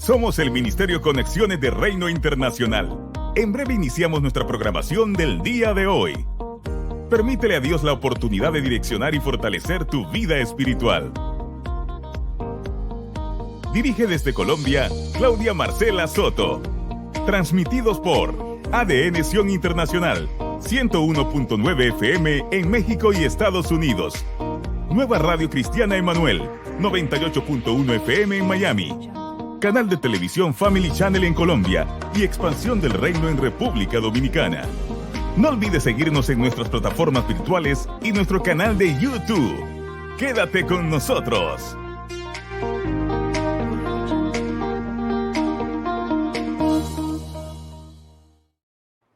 Somos el Ministerio Conexiones de Reino Internacional. En breve iniciamos nuestra programación del día de hoy. Permítele a Dios la oportunidad de direccionar y fortalecer tu vida espiritual. Dirige desde Colombia, Claudia Marcela Soto. Transmitidos por ADN Sion Internacional, 101.9 FM en México y Estados Unidos. Nueva Radio Cristiana Emanuel, 98.1 FM en Miami. Canal de televisión Family Channel en Colombia y Expansión del Reino en República Dominicana. No olvides seguirnos en nuestras plataformas virtuales y nuestro canal de YouTube. Quédate con nosotros.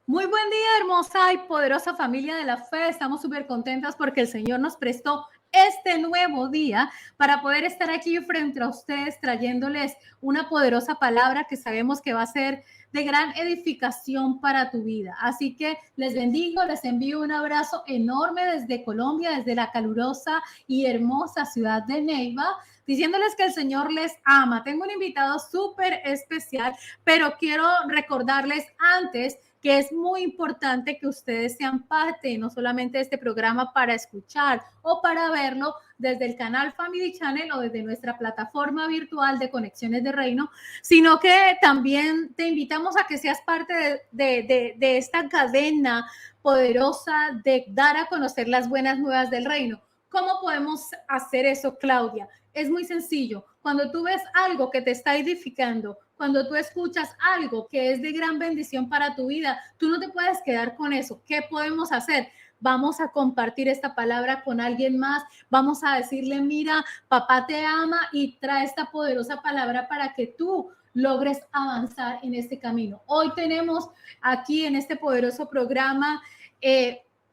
Muy buen día, hermosa y poderosa familia de la fe. Estamos súper contentas porque el Señor nos prestó este nuevo día para poder estar aquí frente a ustedes trayéndoles una poderosa palabra que sabemos que va a ser de gran edificación para tu vida. Así que les bendigo, les envío un abrazo enorme desde Colombia, desde la calurosa y hermosa ciudad de Neiva, diciéndoles que el Señor les ama. Tengo un invitado súper especial, pero quiero recordarles antes que es muy importante que ustedes sean parte no solamente de este programa para escuchar o para verlo desde el canal Family Channel o desde nuestra plataforma virtual de Conexiones de Reino, sino que también te invitamos a que seas parte de esta cadena poderosa de dar a conocer las buenas nuevas del reino. ¿Cómo podemos hacer eso, Claudia? Es muy sencillo. Cuando tú ves algo que te está edificando, cuando tú escuchas algo que es de gran bendición para tu vida, tú no te puedes quedar con eso. ¿Qué podemos hacer? Vamos a compartir esta palabra con alguien más. Vamos a decirle, mira, papá te ama y trae esta poderosa palabra para que tú logres avanzar en este camino. Hoy tenemos aquí en este poderoso programa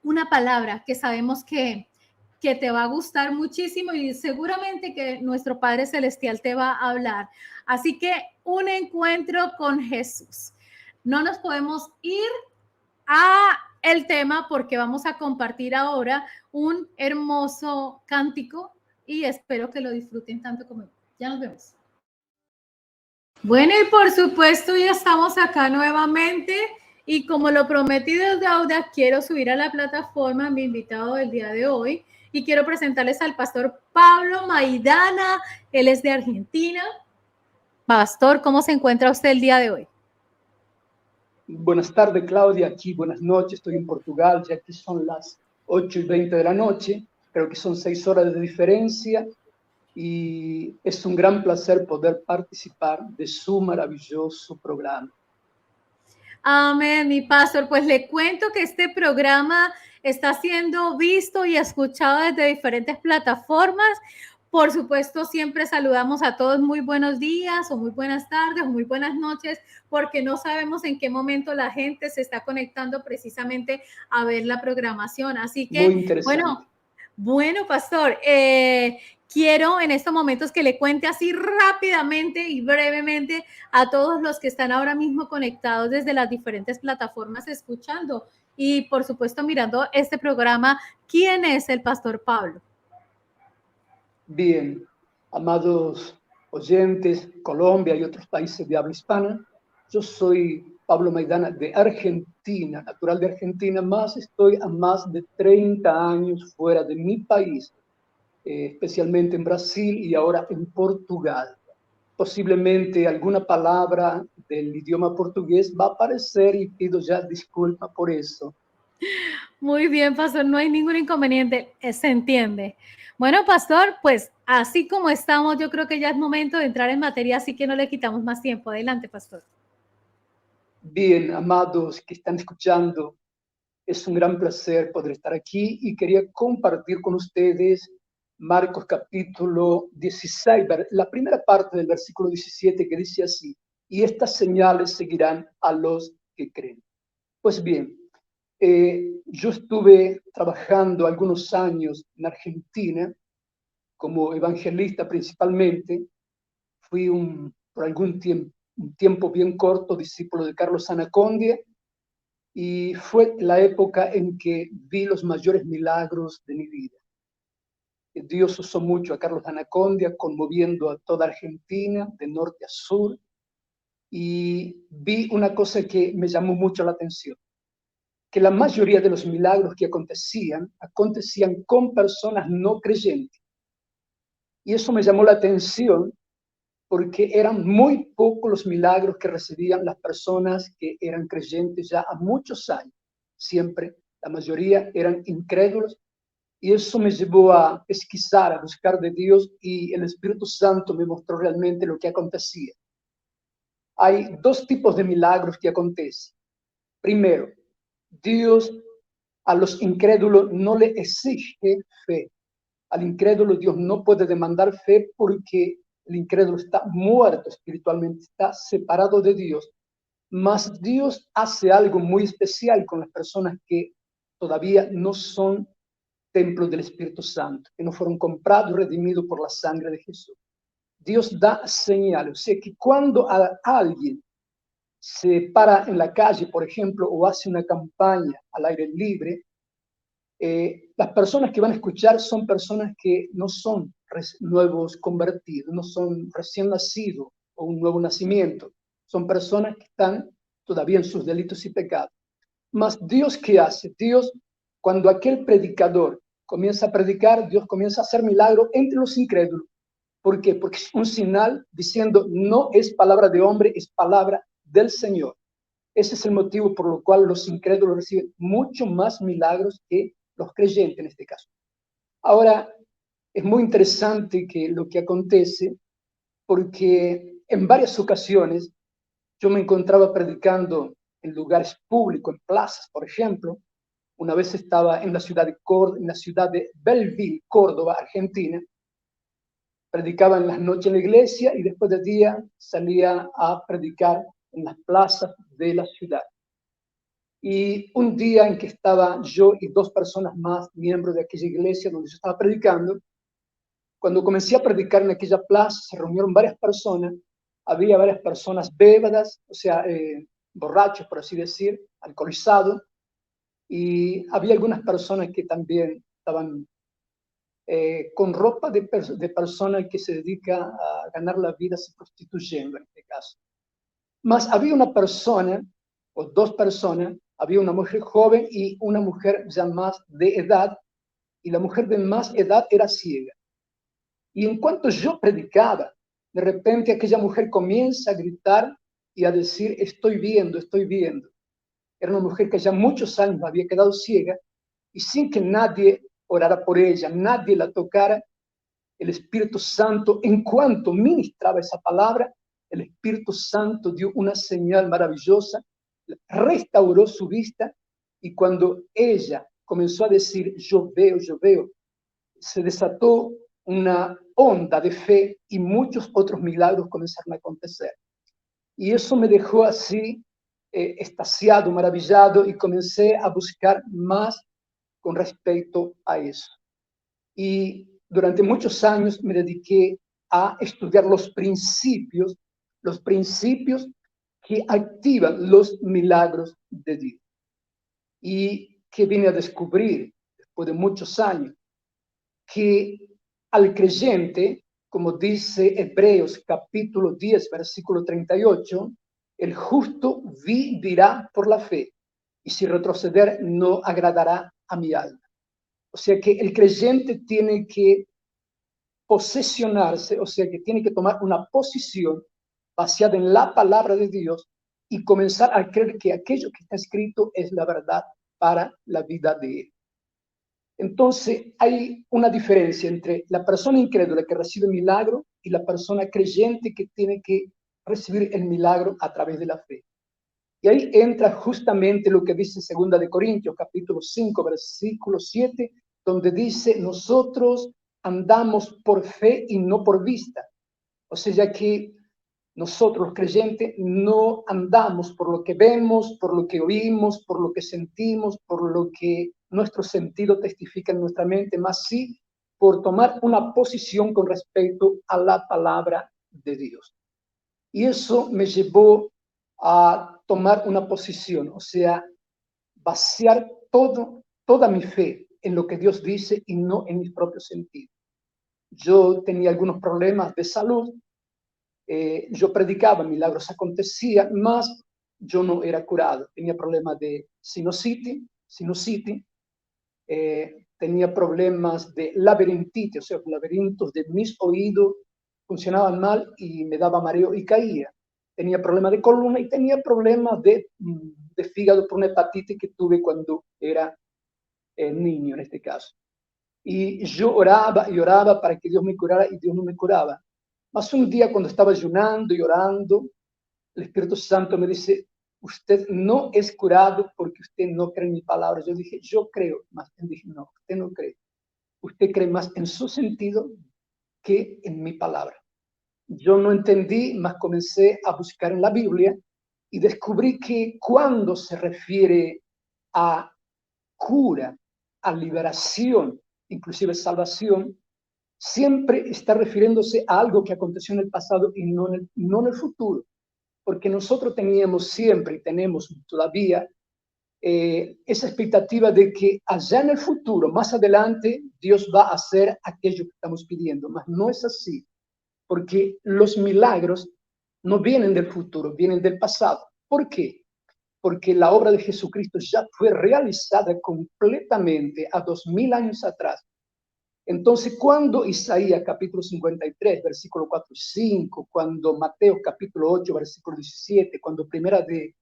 una palabra que sabemos que te va a gustar muchísimo y seguramente que nuestro Padre Celestial te va a hablar. Así que un encuentro con Jesús. No nos podemos ir a el tema porque vamos a compartir ahora un hermoso cántico y espero que lo disfruten tanto como yo. Ya nos vemos. Bueno, y por supuesto ya estamos acá nuevamente y como lo prometí desde ahora, quiero subir a la plataforma a mi invitado del día de hoy y quiero presentarles al pastor Pablo Maidana. Él es de Argentina. Pastor, ¿cómo se encuentra usted el día de hoy? Buenas tardes, Claudia. Aquí, buenas noches. Estoy en Portugal, ya que son las 8:20 de la noche. Creo que son 6 horas de diferencia y es un gran placer poder participar de su maravilloso programa. Amén, mi pastor. Pues le cuento que este programa está siendo visto y escuchado desde diferentes plataformas. Por supuesto, siempre saludamos a todos muy buenos días o muy buenas tardes o muy buenas noches, porque no sabemos en qué momento la gente se está conectando precisamente a ver la programación. Así que, muy interesante. Bueno, pastor, quiero en estos momentos que le cuente así rápidamente y brevemente a todos los que están ahora mismo conectados desde las diferentes plataformas escuchando y por supuesto mirando este programa, ¿quién es el pastor Pablo? Bien, amados oyentes, Colombia y otros países de habla hispana, yo soy Pablo Maidana de Argentina, natural de Argentina, más estoy a más de 30 años fuera de mi país, especialmente en Brasil y ahora en Portugal. Posiblemente alguna palabra del idioma portugués va a aparecer y pido ya disculpa por eso. Muy bien, pastor, no hay ningún inconveniente, se entiende. Bueno, pastor, pues así como estamos, yo creo que ya es momento de entrar en materia, así que no le quitamos más tiempo. Adelante, pastor. Bien, amados que están escuchando, es un gran placer poder estar aquí y quería compartir con ustedes Marcos capítulo 16, la primera parte del versículo 17 que dice así, y estas señales seguirán a los que creen. Pues bien, yo estuve trabajando algunos años en Argentina como evangelista principalmente. Fui por algún tiempo bien corto discípulo de Carlos Anacondia y fue la época en que vi los mayores milagros de mi vida. Dios usó mucho a Carlos Anacondia, conmoviendo a toda Argentina, de norte a sur, y vi una cosa que me llamó mucho la atención, que la mayoría de los milagros que acontecían con personas no creyentes. Y eso me llamó la atención porque eran muy pocos los milagros que recibían las personas que eran creyentes ya a muchos años. Siempre, la mayoría eran incrédulos. Y eso me llevó a pesquisar, a buscar de Dios, y el Espíritu Santo me mostró realmente lo que acontecía. Hay dos tipos de milagros que acontecen. Primero, Dios a los incrédulos no le exige fe. Al incrédulo Dios no puede demandar fe porque el incrédulo está muerto espiritualmente, está separado de Dios. Mas Dios hace algo muy especial con las personas que todavía no son templos del Espíritu Santo, que no fueron comprados y redimidos por la sangre de Jesús. Dios da señales. O sea que cuando alguien se para en la calle, por ejemplo, o hace una campaña al aire libre, las personas que van a escuchar son personas que no son nuevos convertidos, no son recién nacidos o un nuevo nacimiento. Son personas que están todavía en sus delitos y pecados. Mas Dios, ¿qué hace? Dios, cuando aquel predicador comienza a predicar, Dios comienza a hacer milagros entre los incrédulos. ¿Por qué? Porque es un señal diciendo, no es palabra de hombre, es palabra del Señor. Ese es el motivo por lo cual los incrédulos reciben mucho más milagros que los creyentes en este caso. Ahora, es muy interesante que lo que acontece, porque en varias ocasiones yo me encontraba predicando en lugares públicos, en plazas, por ejemplo. Una vez estaba en la ciudad de Belleville, Córdoba, Argentina. Predicaba en las noches en la iglesia y después del día salía a predicar en las plazas de la ciudad. Y un día en que estaba yo y dos personas más, miembros de aquella iglesia donde yo estaba predicando, cuando comencé a predicar en aquella plaza, se reunieron varias personas, había varias personas bébadas, o sea, borrachos, por así decir, alcoholizados, y había algunas personas que también estaban con ropa de persona que se dedica a ganar la vida se prostituyendo en este caso. Mas había una persona, o dos personas, había una mujer joven y una mujer ya más de edad, y la mujer de más edad era ciega. Y en cuanto yo predicaba, de repente aquella mujer comienza a gritar y a decir, estoy viendo, estoy viendo. Era una mujer que ya muchos años había quedado ciega, y sin que nadie orara por ella, nadie la tocara, el Espíritu Santo, en cuanto ministraba esa palabra, el Espíritu Santo dio una señal maravillosa, restauró su vista, y cuando ella comenzó a decir, yo veo, se desató una onda de fe y muchos otros milagros comenzaron a acontecer. Y eso me dejó así, extasiado, maravillado, y comencé a buscar más con respecto a eso. Y durante muchos años me dediqué a estudiar los principios que activan los milagros de Dios. Y que vine a descubrir después de muchos años que al creyente, como dice Hebreos capítulo 10, versículo 38, el justo vivirá por la fe, y si retroceder no agradará a mi alma. O sea que el creyente tiene que posesionarse, o sea que tiene que tomar una posición basada en la palabra de Dios y comenzar a creer que aquello que está escrito es la verdad para la vida de él. Entonces hay una diferencia entre la persona incrédula que recibe milagro y la persona creyente que tiene que recibir el milagro a través de la fe. Y ahí entra justamente lo que dice 2 de Corintios, capítulo 5, versículo 7, donde dice, nosotros andamos por fe y no por vista. O sea, ya que nosotros los creyentes no andamos por lo que vemos, por lo que oímos, por lo que sentimos, por lo que nuestro sentido testifica en nuestra mente, más sí por tomar una posición con respecto a la palabra de Dios. Y eso me llevó a tomar una posición, o sea, vaciar toda mi fe en lo que Dios dice y no en mis propios sentidos. Yo tenía algunos problemas de salud yo predicaba, milagros acontecían, mas yo no era curado. Tenía problemas de sinusitis, tenía problemas de laberintitis, o sea, laberintos de mis oídos funcionaban mal y me daba mareo y caía. Tenía problemas de columna y tenía problemas de fígado por una hepatitis que tuve cuando era niño en este caso. Y yo oraba y oraba para que Dios me curara y Dios no me curaba. Mas un día cuando estaba ayunando y orando, el Espíritu Santo me dice, usted no es curado porque usted no cree en mi palabra. Yo dije, yo creo, mas él dijo, no, usted no cree. Usted cree más en su sentido que en mi palabra. Yo no entendí, mas comencé a buscar en la Biblia y descubrí que cuando se refiere a cura, a liberación, inclusive salvación, siempre está refiriéndose a algo que aconteció en el pasado y no en el futuro. Porque nosotros teníamos siempre y tenemos todavía esa expectativa de que allá en el futuro, más adelante, Dios va a hacer aquello que estamos pidiendo, mas no es así, porque los milagros no vienen del futuro, vienen del pasado. ¿Por qué? Porque la obra de Jesucristo ya fue realizada completamente a 2000 años atrás. Entonces, cuando Isaías capítulo 53, versículo 4 y 5, cuando Mateo capítulo 8, versículo 17, cuando primera de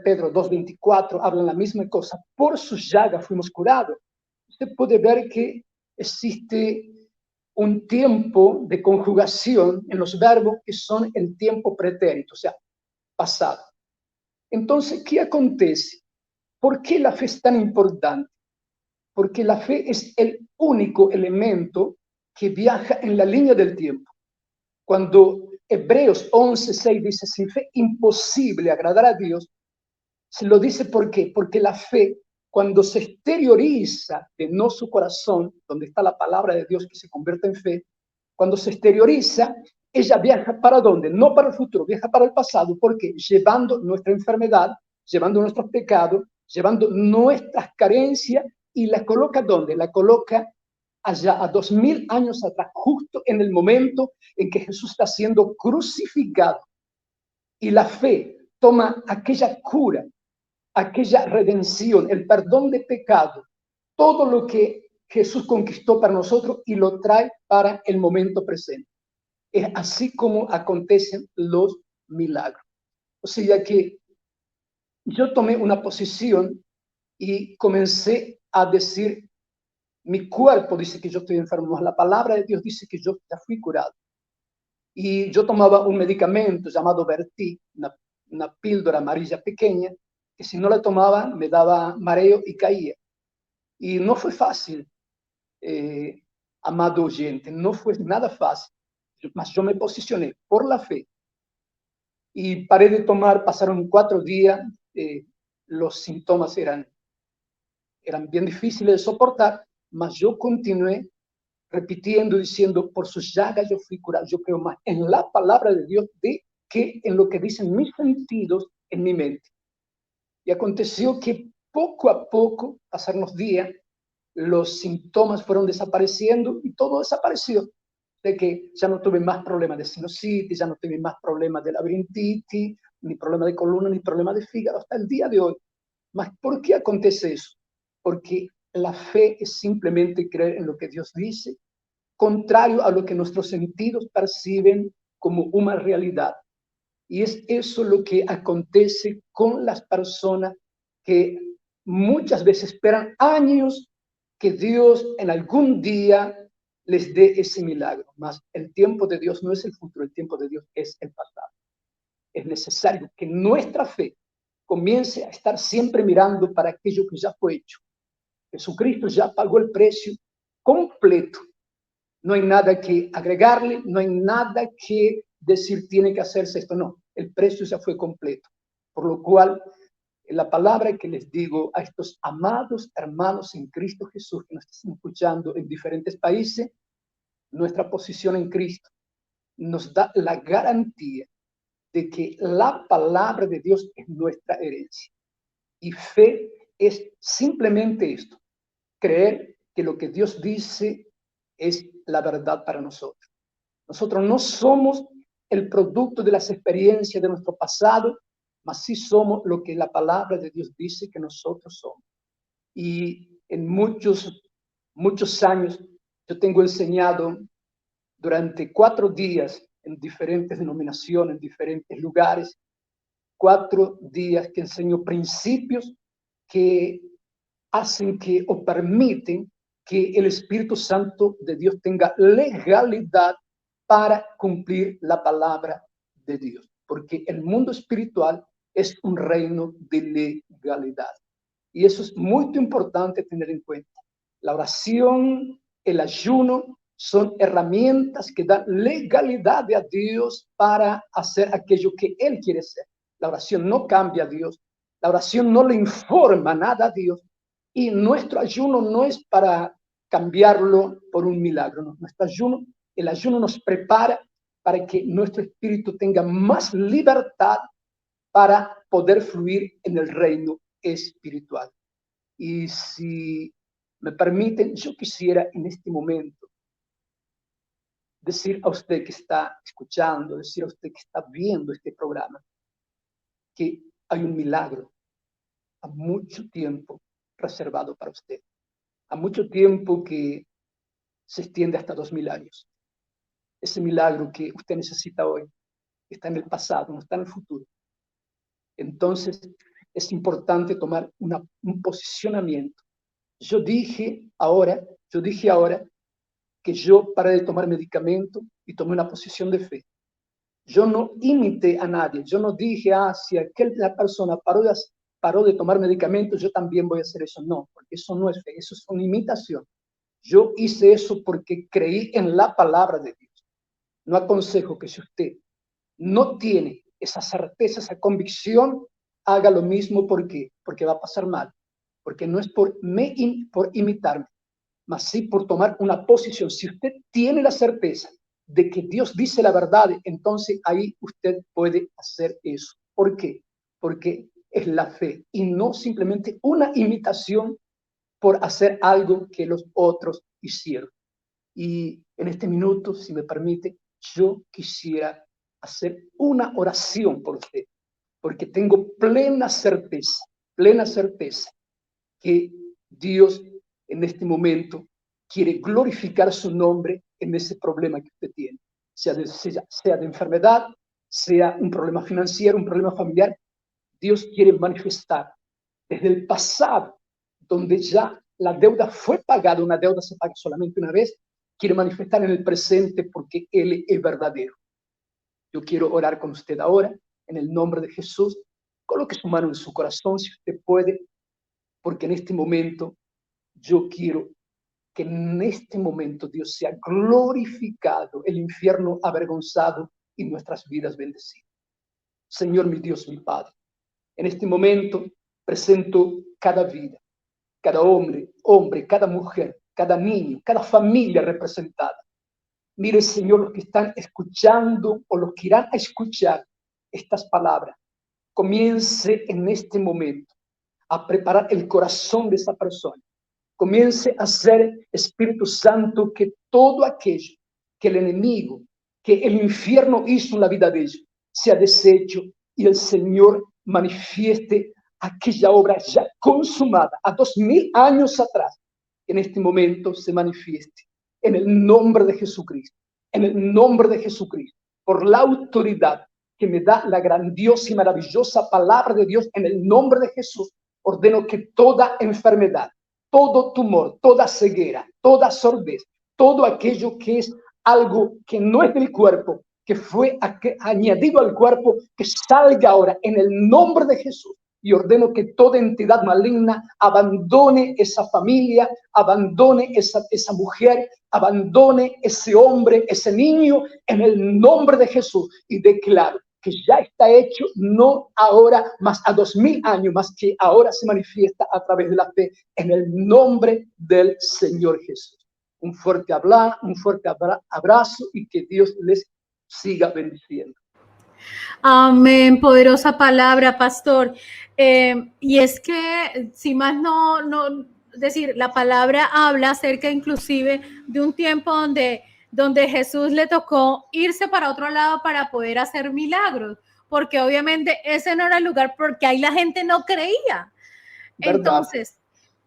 Pedro 2:24 hablan la misma cosa, por sus llagas fuimos curados. Usted puede ver que existe un tiempo de conjugación en los verbos que son el tiempo pretérito, o sea, pasado. Entonces, ¿qué acontece? ¿Por qué la fe es tan importante? Porque la fe es el único elemento que viaja en la línea del tiempo. Cuando Hebreos 11:6 dice, sin fe imposible agradar a Dios, se lo dice ¿por qué? Porque la fe, cuando se exterioriza de no su corazón, donde está la palabra de Dios que se convierte en fe, cuando se exterioriza, ella viaja ¿para dónde? No para el futuro, viaja para el pasado, porque llevando nuestra enfermedad, llevando nuestros pecados, llevando nuestras carencias, y la coloca ¿dónde? La coloca allá a 2000 años atrás, justo en el momento en que Jesús está siendo crucificado. Y la fe toma aquella cura, aquella redención, el perdón de pecado, todo lo que Jesús conquistó para nosotros y lo trae para el momento presente. Es así como acontecen los milagros. O sea que yo tomé una posición y comencé a decir, mi cuerpo dice que yo estoy enfermo, la palabra de Dios dice que yo ya fui curado. Y yo tomaba un medicamento llamado Verti, una píldora amarilla pequeña, que si no la tomaba me daba mareo y caía. Y no fue fácil, amado oyente, no fue nada fácil, mas yo me posicioné por la fe y paré de tomar. Pasaron 4 días, los síntomas eran bien difíciles de soportar, mas yo continué repitiendo, diciendo, por sus llagas yo fui curado. Yo creo más en la palabra de Dios que en lo que dicen mis sentidos en mi mente. Y aconteció que poco a poco, pasaron los días, los síntomas fueron desapareciendo y todo desapareció. De que ya no tuve más problemas de sinusitis, ya no tuve más problemas de laberintitis, ni problema de columna, ni problema de fígado, hasta el día de hoy. Mas, ¿por qué acontece eso? Porque la fe es simplemente creer en lo que Dios dice, contrario a lo que nuestros sentidos perciben como una realidad. Y es eso lo que acontece con las personas que muchas veces esperan años que Dios en algún día les dé ese milagro. Mas el tiempo de Dios no es el futuro, el tiempo de Dios es el pasado. Es necesario que nuestra fe comience a estar siempre mirando para aquello que ya fue hecho. Jesucristo ya pagó el precio completo. No hay nada que agregarle, no hay nada que decir tiene que hacerse esto, no. El precio ya fue completo. Por lo cual, la palabra que les digo a estos amados hermanos en Cristo Jesús que nos están escuchando en diferentes países, nuestra posición en Cristo nos da la garantía de que la palabra de Dios es nuestra herencia. Y fe es simplemente esto, creer que lo que Dios dice es la verdad para nosotros. Nosotros no somos el producto de las experiencias de nuestro pasado, mas sí somos lo que la palabra de Dios dice que nosotros somos. Y en muchos años yo tengo enseñado durante 4 días en diferentes denominaciones, en diferentes lugares, 4 días que enseño principios que hacen que o permiten que el Espíritu Santo de Dios tenga legalidad para cumplir la palabra de Dios. Porque el mundo espiritual es un reino de legalidad. Y eso es muy importante tener en cuenta. La oración, el ayuno, son herramientas que dan legalidad a Dios para hacer aquello que Él quiere hacer. La oración no cambia a Dios. La oración no le informa nada a Dios. Y nuestro ayuno no es para cambiarlo por un milagro. No. El ayuno nos prepara para que nuestro espíritu tenga más libertad para poder fluir en el reino espiritual. Y si me permiten, yo quisiera en este momento decir a usted que está escuchando, decir a usted que está viendo este programa, que hay un milagro a mucho tiempo reservado para usted, a mucho tiempo que se extiende hasta 2000 años. Ese milagro que usted necesita hoy está en el pasado, no está en el futuro. Entonces, es importante tomar un posicionamiento. Yo dije ahora que yo paré de tomar medicamento y tomé una posición de fe. Yo no imité a nadie. Yo no dije, si la persona paró de tomar medicamentos, yo también voy a hacer eso. No, porque eso no es fe, eso es una imitación. Yo hice eso porque creí en la palabra de Dios. No aconsejo que si usted no tiene esa certeza, esa convicción, haga lo mismo. ¿Por qué? Porque va a pasar mal. Porque no es por imitarme, mas sí por tomar una posición. Si usted tiene la certeza de que Dios dice la verdad, entonces ahí usted puede hacer eso. ¿Por qué? Porque es la fe y no simplemente una imitación por hacer algo que los otros hicieron. Y en este minuto, si me permite, yo quisiera hacer una oración por usted, porque tengo plena certeza que Dios en este momento quiere glorificar su nombre en ese problema que usted tiene, sea de enfermedad, sea un problema financiero, un problema familiar. Dios quiere manifestar desde el pasado, donde ya la deuda fue pagada, una deuda se paga solamente una vez, quiere manifestar en el presente porque Él es verdadero. Yo quiero orar con usted ahora, en el nombre de Jesús. Coloque su mano en su corazón si usted puede, porque en este momento yo quiero que en este momento Dios sea glorificado, el infierno avergonzado y nuestras vidas bendecidas. Señor, mi Dios, mi Padre, en este momento presento cada vida, cada hombre, cada mujer, cada niño, cada familia representada. Mire, Señor, los que están escuchando o los que irán a escuchar estas palabras, comience en este momento a preparar el corazón de esa persona. Comience a hacer, Espíritu Santo, que todo aquello que el enemigo, que el infierno hizo en la vida de ellos, sea deshecho y el Señor manifieste aquella obra ya consumada a 2000 años atrás. En este momento se manifieste en el nombre de Jesucristo, en el nombre de Jesucristo, por la autoridad que me da la grandiosa y maravillosa palabra de Dios. En el nombre de Jesús ordeno que toda enfermedad, todo tumor, toda ceguera, toda sordez, todo aquello que es algo que no es del cuerpo, que fue añadido al cuerpo, que salga ahora en el nombre de Jesús. Y ordeno que toda entidad maligna abandone esa familia, abandone esa mujer, abandone ese hombre, ese niño, en el nombre de Jesús. Y declaro que ya está hecho, no ahora, más a 2000 años, más que ahora se manifiesta a través de la fe, en el nombre del Señor Jesús. Un fuerte abrazo y que Dios les siga bendiciendo. Amén, poderosa palabra, pastor. Y es que, si más no, decir, la palabra habla acerca inclusive de un tiempo donde donde Jesús le tocó irse para otro lado para poder hacer milagros, porque obviamente ese no era el lugar, porque ahí la gente no creía. ¿Verdad? Entonces,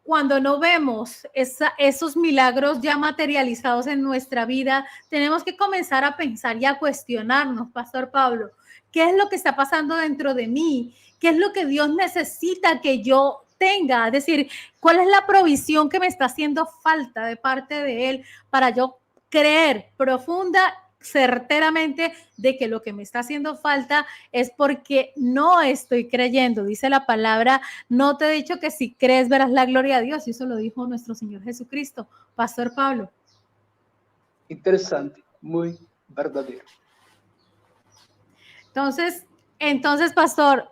cuando no vemos esos milagros ya materializados en nuestra vida, tenemos que comenzar a pensar y a cuestionarnos, Pastor Pablo, ¿qué es lo que está pasando dentro de mí? ¿Qué es lo que Dios necesita que yo tenga? Es decir, ¿cuál es la provisión que me está haciendo falta de parte de Él para yo creer profunda, certeramente de que lo que me está haciendo falta es porque no estoy creyendo? Dice la palabra, no te he dicho que si crees verás la gloria de Dios, y eso lo dijo nuestro Señor Jesucristo. Pastor Pablo. Interesante, muy verdadero. Entonces, Pastor,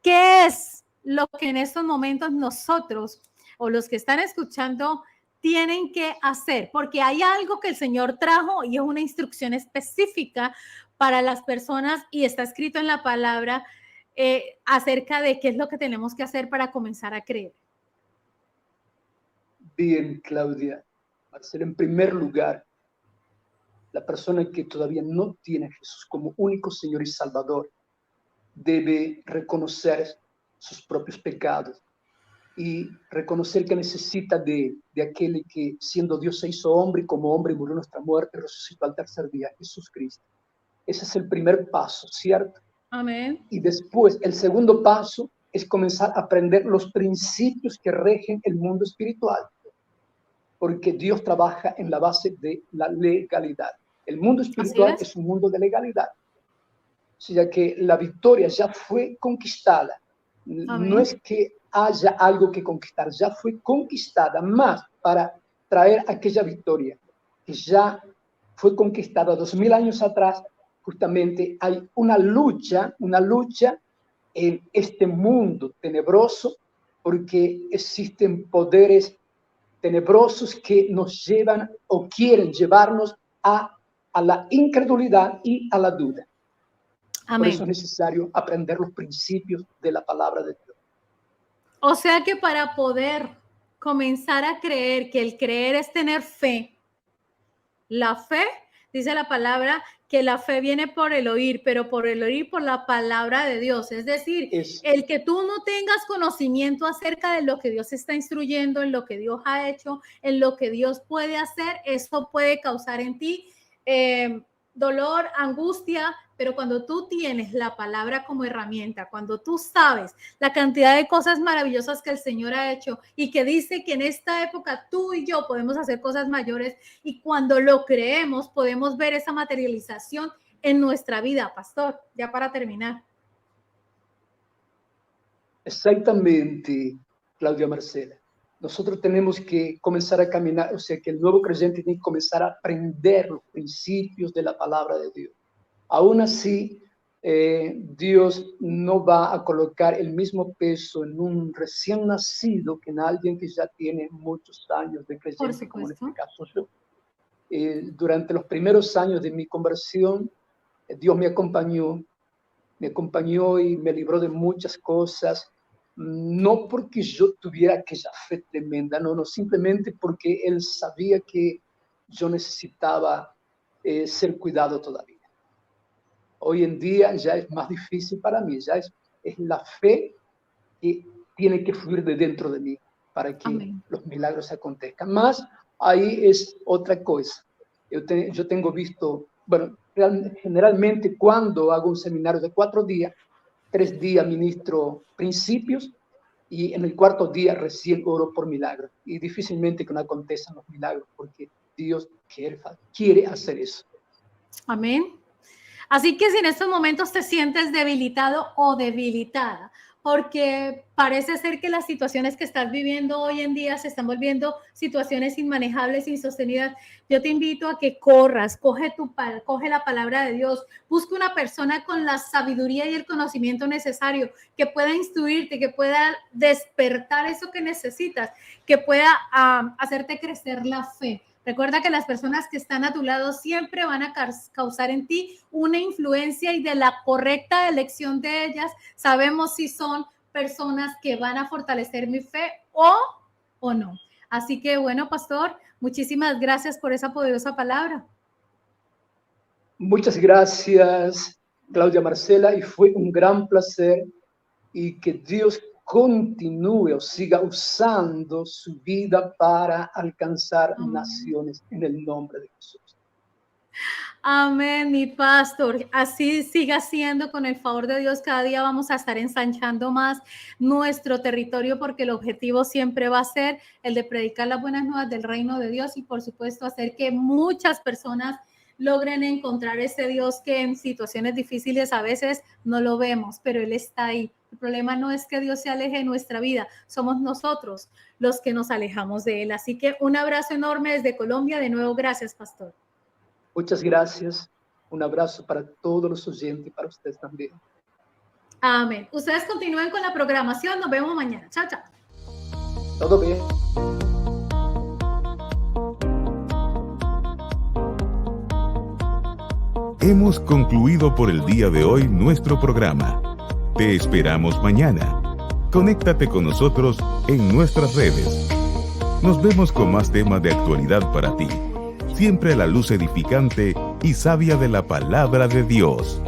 ¿qué es lo que en estos momentos nosotros o los que están escuchando tienen que hacer? Porque hay algo que el Señor trajo y es una instrucción específica para las personas y está escrito en la palabra acerca de qué es lo que tenemos que hacer para comenzar a creer. Bien, Claudia. Marcela, en primer lugar, la persona que todavía no tiene a Jesús como único Señor y Salvador debe reconocer sus propios pecados y reconocer que necesita de aquel que siendo Dios se hizo hombre y como hombre murió nuestra muerte y resucitó al tercer día, Jesús Cristo. Ese es el primer paso, ¿cierto? Amén. Y después, el segundo paso es comenzar a aprender los principios que rigen el mundo espiritual, porque Dios trabaja en la base de la legalidad. El mundo espiritual es un mundo de legalidad. O sea que la victoria ya fue conquistada. Amén. No es que haya algo que conquistar, ya fue conquistada, más para traer aquella victoria que ya fue conquistada 2000 años atrás. Justamente hay una lucha en este mundo tenebroso, porque existen poderes tenebrosos que nos llevan o quieren llevarnos a la incredulidad y a la duda. Amén. Por eso es necesario aprender los principios de la palabra de Dios. O sea que para poder comenzar a creer, que el creer es tener fe, la fe, dice la palabra, que la fe viene por el oír, pero por el oír por la palabra de Dios. Es decir, el que tú no tengas conocimiento acerca de lo que Dios está instruyendo, en lo que Dios ha hecho, en lo que Dios puede hacer, esto puede causar en ti dolor, angustia, pero cuando tú tienes la palabra como herramienta, cuando tú sabes la cantidad de cosas maravillosas que el Señor ha hecho y que dice que en esta época tú y yo podemos hacer cosas mayores, y cuando lo creemos podemos ver esa materialización en nuestra vida. Pastor, ya para terminar. Exactamente, Claudia Marcela. Nosotros tenemos que comenzar a caminar, o sea, que el nuevo creyente tiene que comenzar a aprender los principios de la palabra de Dios. Aún así, Dios no va a colocar el mismo peso en un recién nacido que en alguien que ya tiene muchos años de creyente, como en este caso yo. Durante los primeros años de mi conversión, Dios me acompañó y me libró de muchas cosas, no porque yo tuviera aquella fe tremenda, no, simplemente porque Él sabía que yo necesitaba ser cuidado todavía. Hoy en día ya es más difícil para mí, ya es la fe que tiene que fluir de dentro de mí para que Amén. Los milagros acontezcan. Más ahí es otra cosa. Yo tengo visto, bueno, generalmente cuando hago un seminario de 4 días, 3 días ministro principios y en el 4º día recién oro por milagros. Y difícilmente que no acontezcan los milagros porque Dios quiere hacer eso. Amén. Así que si en estos momentos te sientes debilitado o debilitada, porque parece ser que las situaciones que estás viviendo hoy en día se están volviendo situaciones inmanejables, insostenidas, yo te invito a que corras, coge la palabra de Dios, busca una persona con la sabiduría y el conocimiento necesario, que pueda instruirte, que pueda despertar eso que necesitas, que pueda hacerte crecer la fe. Recuerda que las personas que están a tu lado siempre van a causar en ti una influencia, y de la correcta elección de ellas sabemos si son personas que van a fortalecer mi fe o no. Así que bueno, pastor, muchísimas gracias por esa poderosa palabra. Muchas gracias, Claudia Marcela, y fue un gran placer, y que Dios continúe o siga usando su vida para alcanzar naciones en el nombre de Jesús. Amén, mi pastor. Así siga siendo, con el favor de Dios. Cada día vamos a estar ensanchando más nuestro territorio, porque el objetivo siempre va a ser el de predicar las buenas nuevas del reino de Dios y, por supuesto, hacer que muchas personas logren encontrar ese Dios que en situaciones difíciles a veces no lo vemos, pero Él está ahí. El problema no es que Dios se aleje de nuestra vida, somos nosotros los que nos alejamos de Él. Así que un abrazo enorme desde Colombia. De nuevo, gracias, pastor. Muchas gracias. Un abrazo para todos los oyentes y para ustedes también. Amén. Ustedes continúen con la programación. Nos vemos mañana. Chao, chao. Todo bien. Hemos concluido por el día de hoy nuestro programa. Te esperamos mañana. Conéctate con nosotros en nuestras redes. Nos vemos con más temas de actualidad para ti. Siempre a la luz edificante y sabia de la palabra de Dios.